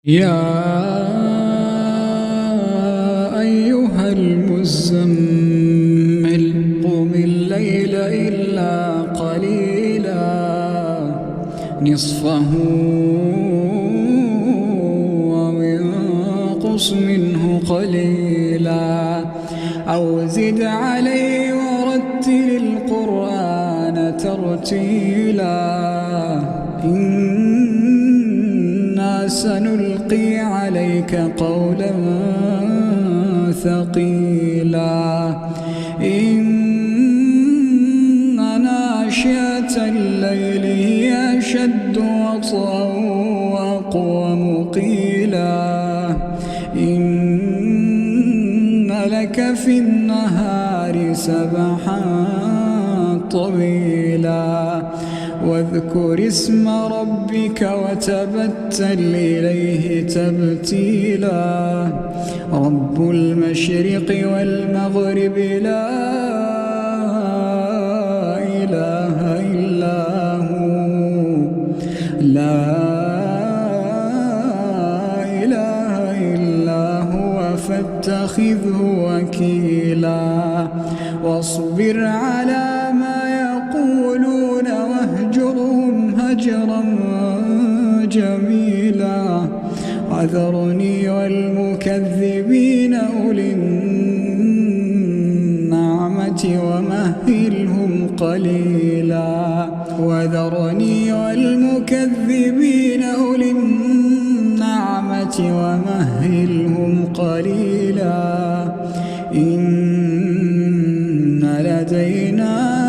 يا أيها المزمل قم الليل إلا قليلا نصفه أو انقص منه قليلا أو زد عليه ورتل القرآن ترتيلا إنا سنلقي عليك قولا ثقيلا إن ناشئة الليل هي أشد وطئا وأقوم قيلا إن لك في النهار سبحا طويلا واذكر اسم ربك وتبتل إليه تبتيلا رب المشرق والمغرب لا إله إلا هو لا إله إلا هو فاتخذه وكيلا واصبر على ما يقولون واهجرهم هجرا جميلا وذرني والمكذبين أولي النعمة ومهلهم قليلا وذرني والمكذبين أولي النعمة ومهلهم قليلا إن لدينا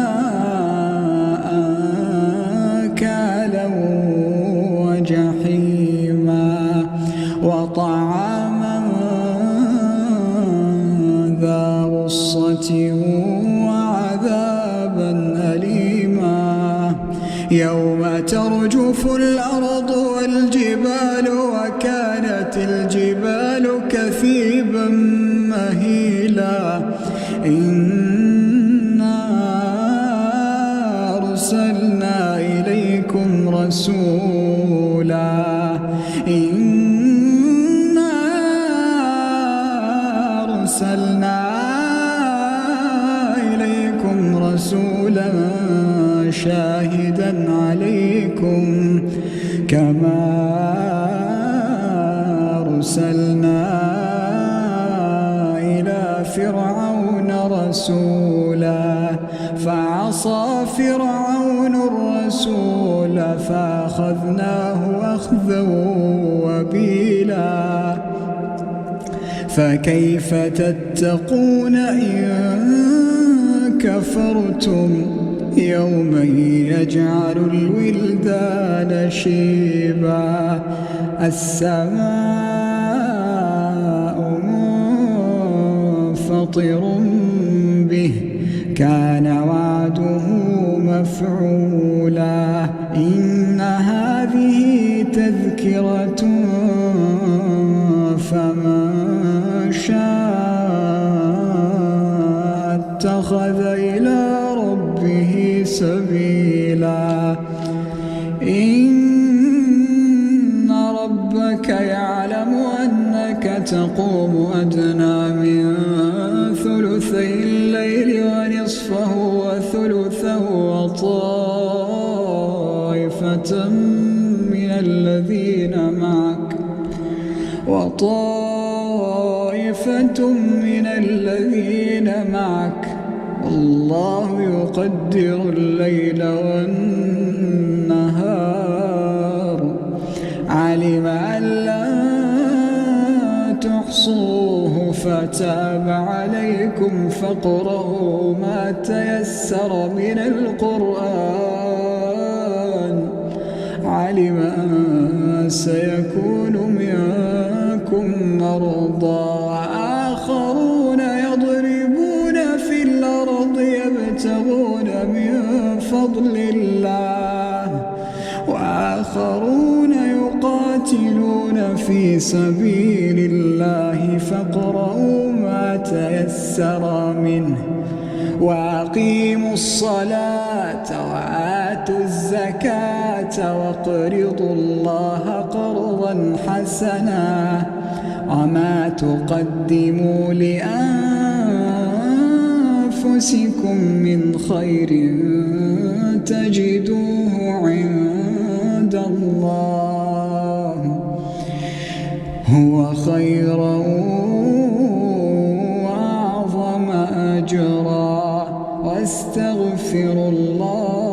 وجحيما وطعاما ذا غصة وعذابا أليما يوم ترجف الأرض والجبال وكانت الجبال كثيبا مهيلا إنا أرسلنا إليكم رسولا إنا أرسلنا إليكم رسولا شاهدا عليكم كما أرسلنا إلى فرعون رسولا فعصى فرعون الرسول فأخذناه أخذا وبيلا فكيف تتقون إن كفرتم يوما يجعل الولدان شيبا السماء منفطر به كان وعده مفعولا إن هذه تذكرة فمن شاء اتخذ إلى ربه سبيلا إن ربك يعلم أنك تقوم أدنى من ثلثي الليل ونصفه وثلثه وطائفة من الذين معك والله يقدر الليل والنهار علم أن لا تحصوه فتاب عليكم فاقرؤوا ما تيسر من القرآن علم أن سيكون منكم مرضى وآخرون يضربون في الأرض يبتغون من فضل الله وآخرون يقاتلون في سبيل الله فاقرؤوا ما تيسر منه وأقيموا الصلاة وآتوا الزكاة واقرضوا الله قرضا قرضا حسنا وما تقدموا لأنفسكم من خير تجدوه عند الله هو خيرا وأعظم أجرا واستغفروا الله